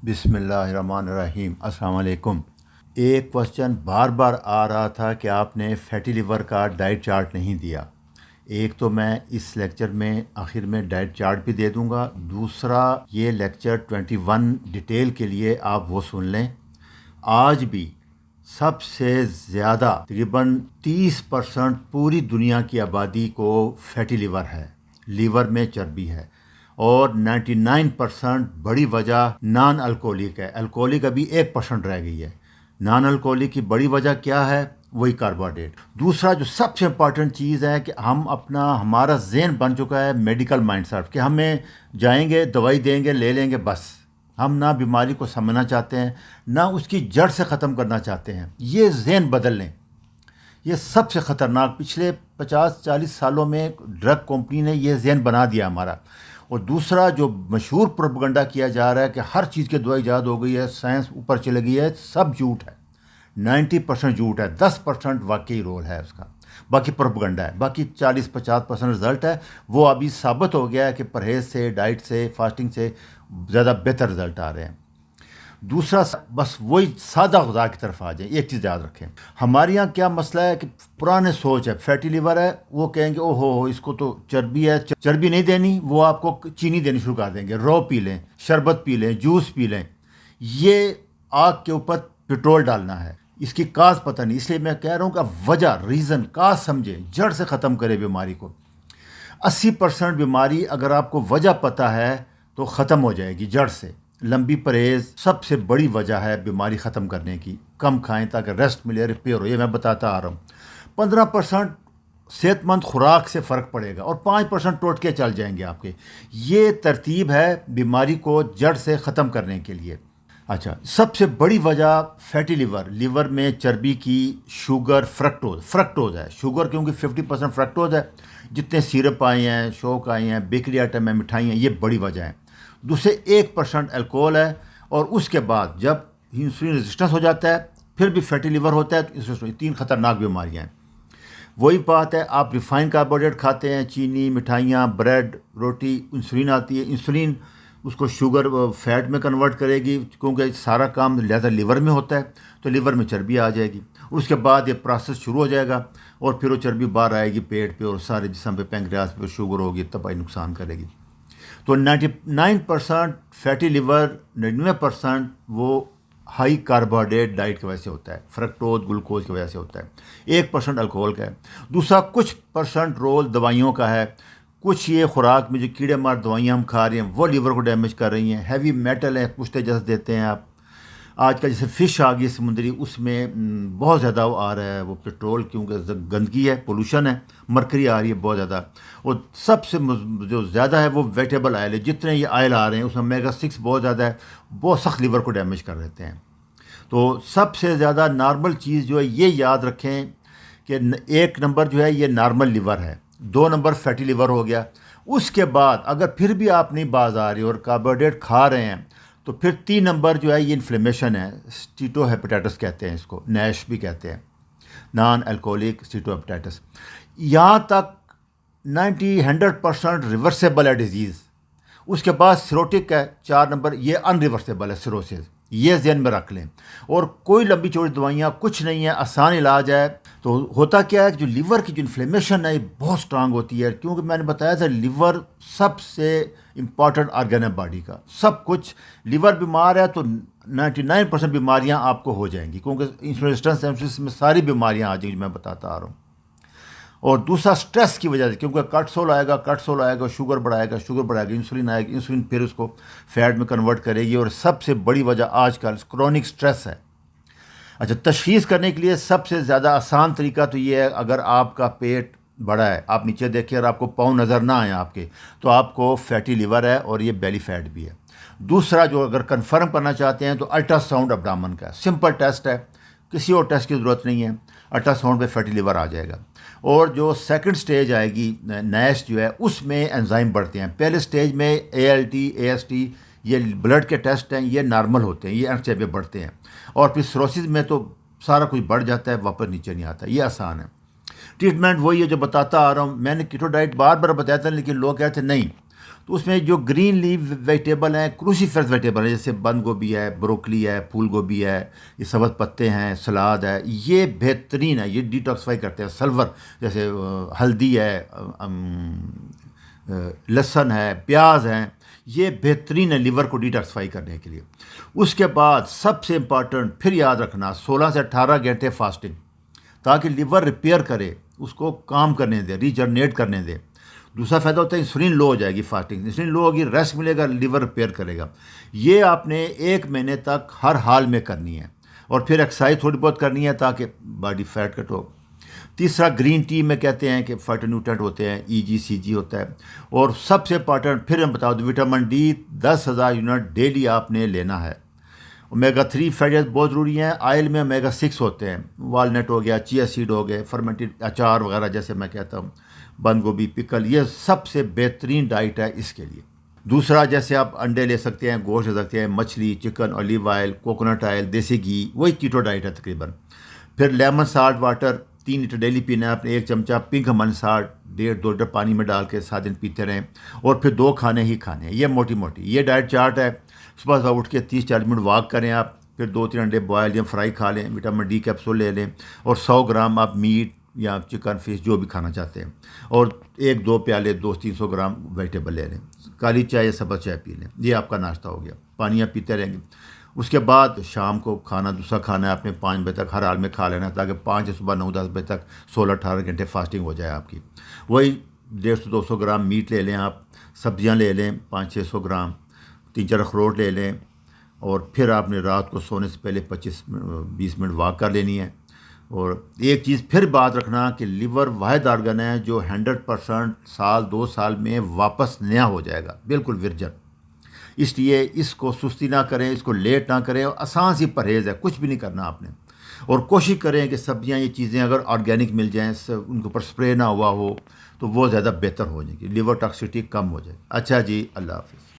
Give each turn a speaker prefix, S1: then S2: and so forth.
S1: بسم اللہ الرحمن الرحیم۔ السلام علیکم۔ ایک کوشچن بار بار آ رہا تھا کہ آپ نے فیٹی لیور کا ڈائٹ چارٹ نہیں دیا۔ ایک تو میں اس لیکچر میں آخر میں ڈائٹ چارٹ بھی دے دوں گا، دوسرا یہ لیکچر 21 ڈیٹیل کے لیے آپ وہ سن لیں۔ آج بھی سب سے زیادہ تقریباً 30% پوری دنیا کی آبادی کو فیٹی لیور ہے، لیور میں چربی ہے، اور 99% بڑی وجہ نان الکوہلک ہے۔ الکوہلک ابھی 1% رہ گئی ہے۔ نان الکوہلک کی بڑی وجہ کیا ہے؟ وہی کاربوہائیڈریٹ۔ دوسرا جو سب سے امپورٹنٹ چیز ہے کہ ہمارا ذہن بن چکا ہے میڈیکل مائنڈ سیٹ کہ ہمیں جائیں گے، دوائی دیں گے، لے لیں گے، بس۔ ہم نہ بیماری کو سمجھنا چاہتے ہیں، نہ اس کی جڑ سے ختم کرنا چاہتے ہیں۔ یہ ذہن بدل لیں۔ یہ سب سے خطرناک پچھلے 50-40 سالوں میں ڈرگ کمپنی نے یہ ذہن بنا دیا ہمارا۔ اور دوسرا جو مشہور پروپیگنڈا کیا جا رہا ہے کہ ہر چیز کی دوائی ایجاد ہو گئی ہے، سائنس اوپر چلے گئی ہے، سب جھوٹ ہے۔ 90% جھوٹ ہے، 10% واقعی رول ہے اس کا، باقی پروپیگنڈا ہے، باقی 40-50% رزلٹ ہے۔ وہ ابھی ثابت ہو گیا ہے کہ پرہیز سے، ڈائٹ سے، فاسٹنگ سے زیادہ بہتر رزلٹ آ رہے ہیں۔ دوسرا بس وہی سادہ غذا کی طرف آ جائیں۔ ایک چیز یاد رکھیں، ہمارے یہاں کیا مسئلہ ہے کہ پرانے سوچ ہے، فیٹی لیور ہے، وہ کہیں گے او ہو اس کو تو چربی ہے، چربی نہیں دینی، وہ آپ کو چینی دینی شروع کر دیں گے، رو پی لیں، شربت پی لیں، جوس پی لیں۔ یہ آگ کے اوپر پٹرول ڈالنا ہے۔ اس کی کاز پتہ نہیں، اس لیے میں کہہ رہا ہوں کہ وجہ، ریزن، کاز سمجھیں، جڑ سے ختم کرے بیماری کو۔ 80% بیماری اگر آپ کو وجہ پتہ ہے تو ختم ہو جائے گی جڑ سے۔ لمبی پرہیز سب سے بڑی وجہ ہے بیماری ختم کرنے کی۔ کم کھائیں تاکہ ریسٹ ملے، ریپیئر ہو، یہ میں بتاتا آ رہا ہوں۔ 15% صحت مند خوراک سے فرق پڑے گا، اور 5% ٹوٹکے چل جائیں گے آپ کے۔ یہ ترتیب ہے بیماری کو جڑ سے ختم کرنے کے لیے۔ اچھا، سب سے بڑی وجہ فیٹی لیور میں چربی کی شوگر، فرکٹوز ہے۔ شوگر کیونکہ 50% فرکٹوز ہے۔ جتنے سیرپ آئے ہیں، شوک آئے ہیں، بیکری آئٹم ہیں، مٹھائیاں، یہ بڑی وجہ ہیں۔ دوسرے 1% الکوہل ہے، اور اس کے بعد جب انسولین ریزسٹنس ہو جاتا ہے پھر بھی فیٹی لیور ہوتا ہے۔ تو 3 خطرناک بیماریاں ہیں۔ وہی بات ہے، آپ ریفائن کاربوہائیڈریٹ کھاتے ہیں، چینی، مٹھائیاں، بریڈ، روٹی، انسولین آتی ہے، انسولین اس کو شوگر فیٹ میں کنورٹ کرے گی، کیونکہ سارا کام لہذا لیور میں ہوتا ہے، تو لیور میں چربی آ جائے گی۔ اس کے بعد یہ پروسیس شروع ہو جائے گا، اور پھر وہ چربی باہر آئے گی پیٹ پہ، اور سارے جسم پہ، پینکریاس پہ شوگر ہوگی، تباہی نقصان کرے گی۔ تو 99% فیٹی لیور، 99% وہ ہائی کاربوہائیڈریٹ ڈائٹ کی وجہ سے ہوتا ہے، فرکٹوز، گلوکوز کی وجہ سے ہوتا ہے۔ 1% الکوہل کا ہے۔ دوسرا کچھ % رول دوائیوں کا ہے۔ کچھ یہ خوراک میں جو کیڑے مار دوائیاں ہم کھا رہے ہیں وہ لیور کو ڈیمیج کر رہی ہیں۔ ہیوی میٹل ہے، پشتے جس دیتے ہیں آپ۔ آج کل جیسے فش آ گئی سمندری، اس میں بہت زیادہ وہ آ رہا ہے، وہ پٹرول، کیونکہ گندگی ہے، پولوشن ہے، مرکری آ رہی ہے بہت زیادہ۔ اور سب سے جو زیادہ ہے وہ ویٹیبل آئل ہے۔ جتنے یہ آئل آ رہے ہیں اس میں اومیگا 6 بہت زیادہ ہے، بہت سخت لیور کو ڈیمیج کر دیتے ہیں۔ تو سب سے زیادہ نارمل چیز جو ہے، یہ یاد رکھیں کہ 1 نمبر جو ہے یہ نارمل لیور ہے، 2 نمبر فیٹی لیور ہو گیا۔ اس کے بعد اگر پھر بھی آپ نہیں باز آ رہی اور کاربوہائیڈریٹ کھا رہے ہیں، تو پھر 3 نمبر جو ہے یہ انفلیمیشن ہے، اسٹیٹو ہیپیٹائٹس کہتے ہیں اس کو، نیش بھی کہتے ہیں، نان الکوہلک اسٹیٹو ہیپیٹائٹس۔ یہاں تک 100% ریورسیبل ہے ڈیزیز۔ اس کے بعد سیروٹک ہے 4 نمبر، یہ ان ریورسیبل ہے سیروسز، یہ ذہن میں رکھ لیں۔ اور کوئی لمبی چوڑی دوائیاں کچھ نہیں ہے، آسان علاج ہے۔ تو ہوتا کیا ہے کہ جو لیور کی جو انفلیمیشن ہے یہ بہت سٹرانگ ہوتی ہے، کیونکہ میں نے بتایا تھا لیور سب سے امپورٹنٹ آرگن ہے باڈی کا۔ سب کچھ، لیور بیمار ہے تو 99% بیماریاں آپ کو ہو جائیں گی، کیونکہ انسولین ریزسٹنس میں ساری بیماریاں آ جائیں گی، میں بتاتا آ رہا ہوں۔ اور دوسرا سٹریس کی وجہ سے، کیونکہ کارٹسول آئے گا، شوگر بڑھائے گا، انسولین آئے گا، انسولین پھر اس کو فیٹ میں کنورٹ کرے گی، اور سب سے بڑی وجہ آج کل کرونک سٹریس ہے۔ اچھا، تشخیص کرنے کے لیے سب سے زیادہ آسان طریقہ تو یہ ہے، اگر آپ کا پیٹ بڑا ہے، آپ نیچے دیکھیں اور آپ کو پاؤں نظر نہ آئیں آپ کے، تو آپ کو فیٹی لیور ہے، اور یہ بیلی فیٹ بھی ہے۔ دوسرا جو اگر کنفرم کرنا چاہتے ہیں تو الٹرا ساؤنڈ ابڈامن کا سمپل ٹیسٹ ہے، کسی اور ٹیسٹ کی ضرورت نہیں ہے، الٹرا ساؤنڈ پہ فیٹی لیور آ جائے گا۔ اور جو سیکنڈ سٹیج آئے گی نیش جو ہے، اس میں انزائم بڑھتے ہیں۔ پہلے سٹیج میں ALT AST یہ بلڈ کے ٹیسٹ ہیں، یہ نارمل ہوتے ہیں، یہ اینڈ سٹیج پہ بڑھتے ہیں۔ اور پھر سروسز میں تو سارا کچھ بڑھ جاتا ہے، واپس نیچے نہیں آتا۔ یہ آسان ہے۔ ٹریٹمنٹ وہی ہے جو بتاتا آ رہا ہوں، میں نے کیٹو ڈائٹ بار بار بتایا تھا، لیکن لوگ کہتے ہیں نہیں تو اس میں جو گرین لیف ویجیٹیبل ہیں، کروسیفرس ویجیٹیبل ہیں، جیسے بند گوبھی ہے، بروکلی ہے، پھول گوبھی ہے، یہ سبز پتے ہیں، سلاد ہے، یہ بہترین ہے، یہ ڈیٹاکسیفائی کرتے ہیں. سلور جیسے ہلدی ہے، لہسن ہے، پیاز ہیں، یہ بہترین ہے لیور کو ڈیٹاکسیفائی کرنے کے لیے. اس کے بعد سب سے امپارٹنٹ پھر یاد رکھنا 16 سے 18 گھنٹے فاسٹنگ، تاکہ لیور ریپیئر کرے، اس کو کام کرنے دے، ریجنریٹ کرنے دے. دوسرا فائدہ ہوتا ہے انسولین لو ہو جائے گی، فاسٹنگ انسولین لو ہوگی، ریسٹ ملے گا، لیور ریپیئر کرے گا. یہ آپ نے 1 مہینے تک ہر حال میں کرنی ہے، اور پھر ایکسرسائز تھوڑی بہت کرنی ہے تاکہ باڈی فیٹ کٹ ہو. تیسرا گرین ٹی میں کہتے ہیں کہ فائٹو نیوٹرینٹ ہوتے ہیں، EGCG ہوتا ہے. اور سب سے امپارٹنٹ پھر ہم بتا دوں، وٹامن ڈی 10,000 یونٹ ڈیلی آپ نے لینا ہے. اومیگا 3 فیٹس بہت ضروری ہیں. آئل میں اومیگا 6 ہوتے ہیں، والنٹ ہو گیا، چیا سیڈ ہو گئے، فرمنٹڈ اچار وغیرہ جیسے میں کہتا ہوں، بند گوبھی، پکل، یہ سب سے بہترین ڈائٹ ہے اس کے لیے. دوسرا جیسے آپ انڈے لے سکتے ہیں، گوشت لے سکتے ہیں، مچھلی، chicken, olive oil, coconut oil, دیسی گھی، وہی کیٹو ڈائٹ ہے تقریباً. پھر lemon salt water 3 litre daily پینا ہے آپ نے. 1 چمچہ پنک ہمن سالٹ 1.5-2 لیٹر پانی میں ڈال کے 7 دن پیتے رہیں. اور پھر 2 کھانے ہی کھانے ہیں. یہ موٹی یہ ڈائٹ چارٹ ہے. صبح اٹھ کے 30-40 منٹ واک کریں آپ، پھر 2-3 انڈے بوائل یا فرائی کھا لیں، وٹامن ڈی کیپسول لے لیں، اور 100 گرام آپ میٹ یا چکن، فش جو بھی کھانا چاہتے ہیں، اور 1-2 پیالے 200-300 گرام ویجیٹیبل لے لیں. کالی چائے یا سبز چائے پی لیں. یہ آپ کا ناشتہ ہو گیا. پانی آپ پیتے رہیں گے. اس کے بعد شام کو کھانا دوسرا کھانا ہے آپ نے 5 بجے تک ہر حال میں کھا لینا ہے، تاکہ 5 سے صبح 9-10 بجے تک 16-18 گھنٹے فاسٹنگ ہو جائے آپ کی. وہی 150-200 گرام میٹ لے لیں آپ. سبزیاں لے لیں 500-600 گرام. 3-4 اخروٹ لے لیں. اور پھر آپ نے رات کو سونے سے پہلے 25-20 منٹ واک کر لینی ہے. اور ایک چیز پھر بات رکھنا کہ لیور واحد آرگن ہے جو 100% سال 2 سال میں واپس نیا ہو جائے گا، بالکل ورجن. اس لیے اس کو سستی نہ کریں، اس کو لیٹ نہ کریں. اور آسان سی پرہیز ہے، کچھ بھی نہیں کرنا آپ نے. اور کوشش کریں کہ سبزیاں، یہ چیزیں اگر آرگینک مل جائیں، ان کے اوپر اسپرے نہ ہوا ہو، تو وہ زیادہ بہتر ہو جائے گی، لیور ٹاکسٹی کم ہو جائے. اچھا جی، اللہ حافظ.